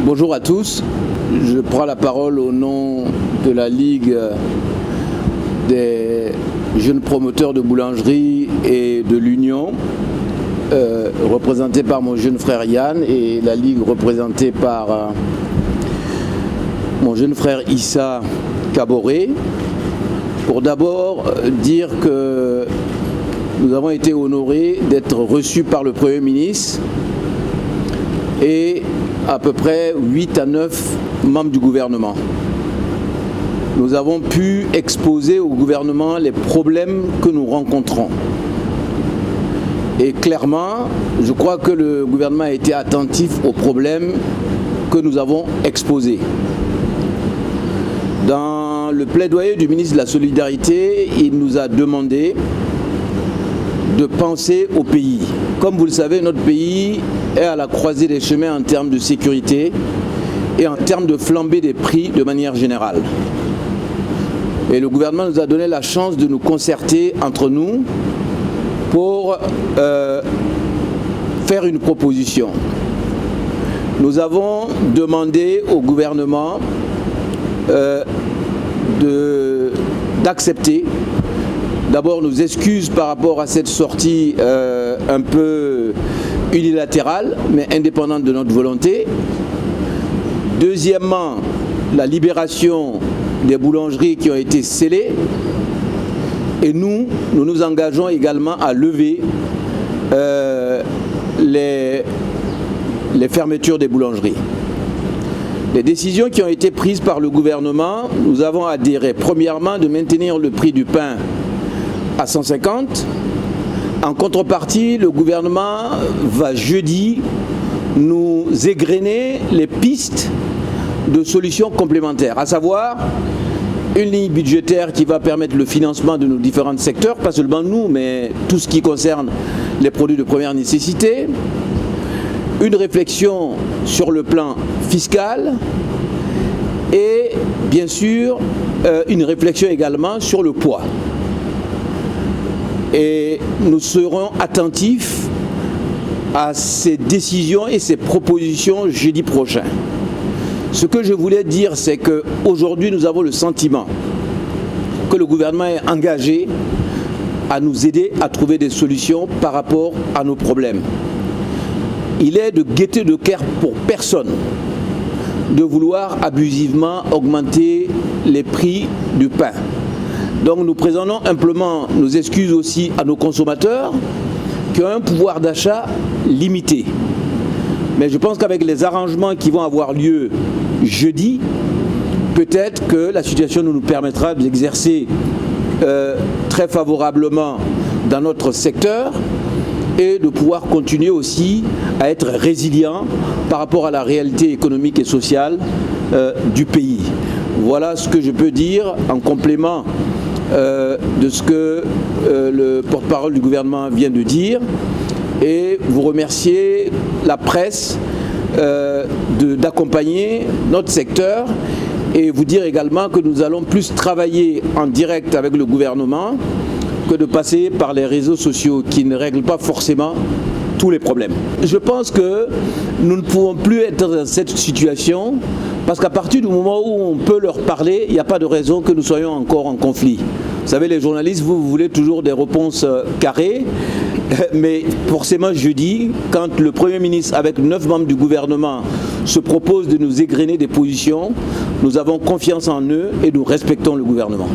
Bonjour à tous. Je prends la parole au nom de la Ligue des jeunes promoteurs de boulangerie et de l'Union, représentée par mon jeune frère Yann, et la Ligue représentée par mon jeune frère Issa Kaboré, pour d'abord dire que nous avons été honorés d'être reçus par le Premier ministre et à peu près 8 à 9 membres du gouvernement. Nous avons pu exposer au gouvernement les problèmes que nous rencontrons. Et clairement, je crois que le gouvernement a été attentif aux problèmes que nous avons exposés. Dans le plaidoyer du ministre de la Solidarité, il nous a demandé de penser au pays. Comme vous le savez, notre pays est à la croisée des chemins en termes de sécurité et en termes de flambée des prix de manière générale. Et le gouvernement nous a donné la chance de nous concerter entre nous pour faire une proposition. Nous avons demandé au gouvernement d'accepter d'abord nos excuses par rapport à cette sortie un peu unilatérale, mais indépendante de notre volonté. Deuxièmement, la libération des boulangeries qui ont été scellées. Et nous nous engageons également à lever les fermetures des boulangeries. Les décisions qui ont été prises par le gouvernement, nous avons adhéré. Premièrement, de maintenir le prix du pain à 150. En contrepartie, le gouvernement va jeudi nous égrener les pistes de solutions complémentaires, à savoir une ligne budgétaire qui va permettre le financement de nos différents secteurs, pas seulement nous, mais tout ce qui concerne les produits de première nécessité, une réflexion sur le plan fiscal et bien sûr une réflexion également sur le poids. Et nous serons attentifs à ces décisions et ces propositions jeudi prochain. Ce que je voulais dire, c'est qu'aujourd'hui, nous avons le sentiment que le gouvernement est engagé à nous aider à trouver des solutions par rapport à nos problèmes. Il est de gaieté de cœur pour personne de vouloir abusivement augmenter les prix du pain. Donc nous présentons simplement nos excuses aussi à nos consommateurs qui ont un pouvoir d'achat limité. Mais je pense qu'avec les arrangements qui vont avoir lieu jeudi, peut-être que la situation nous permettra d'exercer très favorablement dans notre secteur et de pouvoir continuer aussi à être résilient par rapport à la réalité économique et sociale du pays. Voilà ce que je peux dire en complément de ce que le porte-parole du gouvernement vient de dire, et vous remercier la presse d'accompagner notre secteur et vous dire également que nous allons plus travailler en direct avec le gouvernement que de passer par les réseaux sociaux qui ne règlent pas forcément tous les problèmes. Je pense que nous ne pouvons plus être dans cette situation parce qu'à partir du moment où on peut leur parler, il n'y a pas de raison que nous soyons encore en conflit. Vous savez, les journalistes, vous voulez toujours des réponses carrées, mais forcément jeudi, quand le Premier ministre avec 9 membres du gouvernement se propose de nous égrener des positions, nous avons confiance en eux et nous respectons le gouvernement.